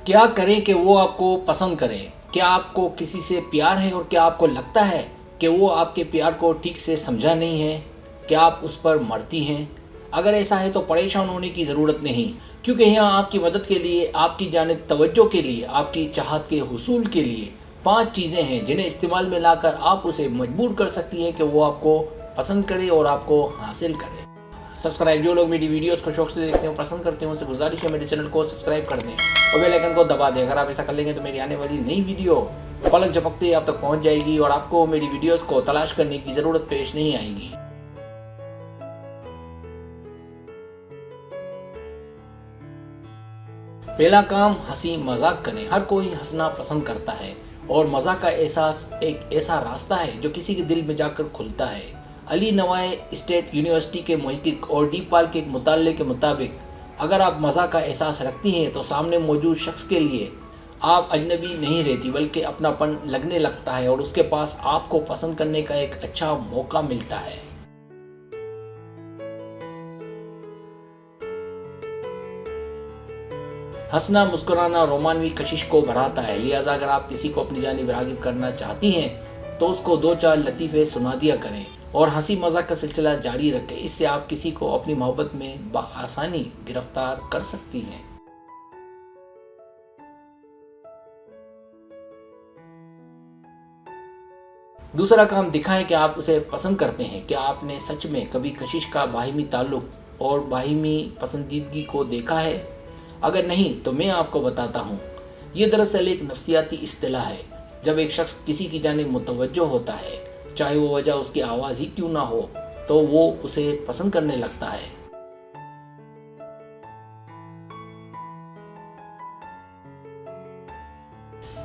کیا کریں کہ وہ آپ کو پسند کرے؟ کیا آپ کو کسی سے پیار ہے اور کیا آپ کو لگتا ہے کہ وہ آپ کے پیار کو ٹھیک سے سمجھا نہیں ہے؟ کیا آپ اس پر مرتی ہیں؟ اگر ایسا ہے تو پریشان ہونے کی ضرورت نہیں، کیونکہ یہاں آپ کی مدد کے لیے، آپ کی جانب توجہ کے لیے، آپ کی چاہت کے حصول کے لیے 5 چیزیں ہیں جنہیں استعمال میں لا کر آپ اسے مجبور کر سکتی ہیں کہ وہ آپ کو پسند کرے اور آپ کو حاصل کرے۔ سبسکرائب، جو لوگ میری ویڈیوز کو شوق سے دیکھتے ہیں پسند کرتے ہیں ان سے گزارش ہے میرے چینل کو سبسکرائب کر دیں اور بیل آئیکن کو دبا دیں۔ اگر آپ ایسا کر لیں گے تو میری آنے والی نئی ویڈیو پلک جھپکتے ہی آپ تک پہنچ جائے گی اور آپ کو میری ویڈیوز کو تلاش کرنے کی ضرورت پیش نہیں آئے گی۔ پہلا کام، ہنسی مذاق کریں۔ ہر کوئی ہنسنا پسند کرتا ہے اور مزاق کا احساس ایک ایسا راستہ ہے جو کسی کے دل میں جا کر کھلتا ہے۔ علی نوائے اسٹیٹ یونیورسٹی کے محقق اور ڈی پال کے ایک مطالعے کے مطابق اگر آپ مزاق کا احساس رکھتی ہیں تو سامنے موجود شخص کے لیے آپ اجنبی نہیں رہتی بلکہ اپناپن لگنے لگتا ہے اور اس کے پاس آپ کو پسند کرنے کا ایک اچھا موقع ملتا ہے۔ ہنسنا مسکرانا رومانوی کشش کو بڑھاتا ہے، لہٰذا اگر آپ کسی کو اپنی جانب راغب کرنا چاہتی ہیں تو اس کو 2-4 لطیفے سنا دیا کریں اور ہنسی مذاق کا سلسلہ جاری رکھیں۔ اس سے آپ کسی کو اپنی محبت میں بآسانی گرفتار کر سکتی ہیں۔ دوسرا کام، دکھائیں کہ آپ اسے پسند کرتے ہیں۔ کیا آپ نے سچ میں کبھی کشش کا باہمی تعلق اور باہمی پسندیدگی کو دیکھا ہے؟ اگر نہیں تو میں آپ کو بتاتا ہوں۔ یہ دراصل ایک نفسیاتی اصطلاح ہے۔ جب ایک شخص کسی کی جانب متوجہ ہوتا ہے، چاہے وہ وجہ اس کی آواز ہی کیوں نہ ہو، تو وہ اسے پسند کرنے لگتا ہے۔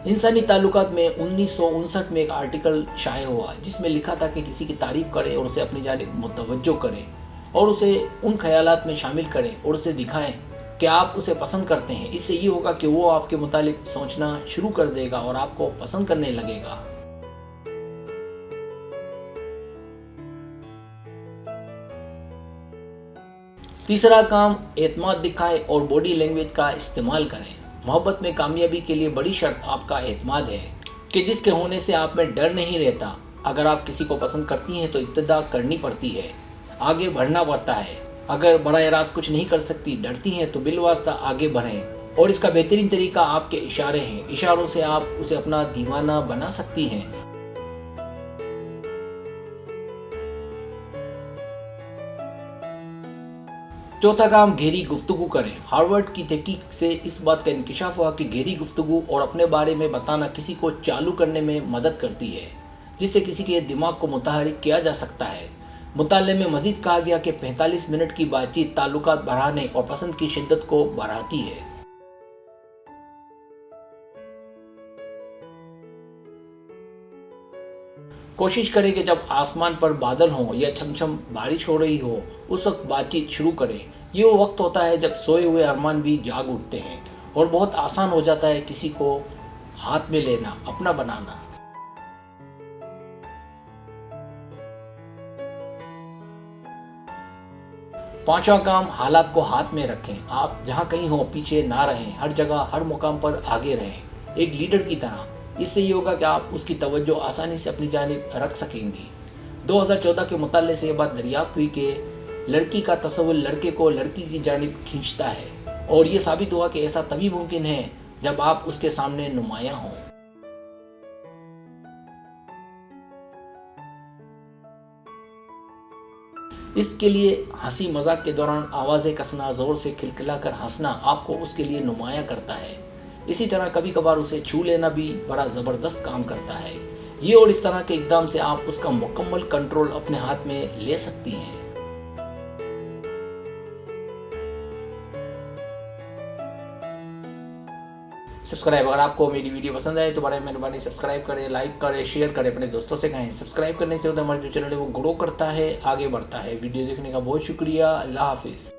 انسانی تعلقات میں 1959 میں ایک آرٹیکل شائع ہوا جس میں لکھا تھا کہ کسی کی تعریف کریں اور اسے اپنی جانب متوجہ کریں اور اسے ان خیالات میں شامل کریں اور اسے دکھائیں کہ آپ اسے پسند کرتے ہیں۔ اس سے یہ ہوگا کہ وہ آپ کے متعلق سوچنا شروع کر دے گا اور آپ کو پسند کرنے لگے گا۔ تیسرا کام، اعتماد دکھائیں اور باڈی لینگویج کا استعمال کریں۔ محبت میں کامیابی کے لیے بڑی شرط آپ کا اعتماد ہے کہ جس کے ہونے سے آپ میں ڈر نہیں رہتا۔ اگر آپ کسی کو پسند کرتی ہیں تو ابتدا کرنی پڑتی ہے، آگے بڑھنا پڑتا ہے۔ اگر براہ راست کچھ نہیں کر سکتی، ڈرتی ہیں، تو بالواسطہ آگے بڑھیں اور اس کا بہترین طریقہ آپ کے اشارے ہیں۔ اشاروں سے آپ اسے اپنا دیوانہ بنا سکتی ہیں۔ چوتھا کام، گہری گفتگو کریں۔ ہارورڈ کی تحقیق سے اس بات کا انکشاف ہوا کہ گہری گفتگو اور اپنے بارے میں بتانا کسی کو چالو کرنے میں مدد کرتی ہے، جس سے کسی کے دماغ کو متحرک کیا جا سکتا ہے۔ مطالعے میں مزید کہا گیا کہ 45 منٹ کی بات چیت تعلقات بڑھانے اور پسند کی شدت کو بڑھاتی ہے۔ کوشش کریں کہ جب آسمان پر بادل ہوں یا چھم چھم بارش ہو رہی ہو، اس وقت بات چیت شروع کریں۔ یہ وہ وقت ہوتا ہے جب سوئے ہوئے ارمان بھی جاگ اٹھتے ہیں اور بہت آسان ہو جاتا ہے کسی کو ہاتھ میں لینا، اپنا بنانا۔ پانچواں کام، حالات کو ہاتھ میں رکھیں۔ آپ جہاں کہیں ہوں پیچھے نہ رہیں، ہر جگہ ہر مقام پر آگے رہیں، ایک لیڈر کی طرح۔ اس سے یہ ہوگا کہ آپ اس کی توجہ آسانی سے اپنی جانب رکھ سکیں گی۔ 2014 کے مطالعے سے یہ بات دریافت ہوئی کہ لڑکی کا تصور لڑکے کو لڑکی کی جانب کھینچتا ہے اور یہ ثابت ہوا کہ ایسا تبھی ممکن ہے جب آپ اس کے سامنے نمایاں ہوں۔ اس کے لیے ہنسی مذاق کے دوران آوازیں کسنا، زور سے کھلکھلا کر ہنسنا آپ کو اس کے لیے نمایاں کرتا ہے۔ اسی طرح کبھی کبھار اسے چھو لینا بھی بڑا زبردست کام کرتا ہے۔ یہ اور اس طرح کے اقدام سے آپ اس کا مکمل کنٹرول اپنے ہاتھ میں لے سکتی ہیں۔ سبسکرائب، اگر آپ کو میری ویڈیو پسند آئے تو بڑے مہربانی سبسکرائب کریں، لائک کریں، شیئر کریں، اپنے دوستوں سے کہیں۔ سبسکرائب کرنے سے ہوتا ہے ہمارا جو چینل ہے وہ گرو کرتا ہے، آگے بڑھتا ہے۔ ویڈیو دیکھنے کا بہت شکریہ۔ اللہ حافظ۔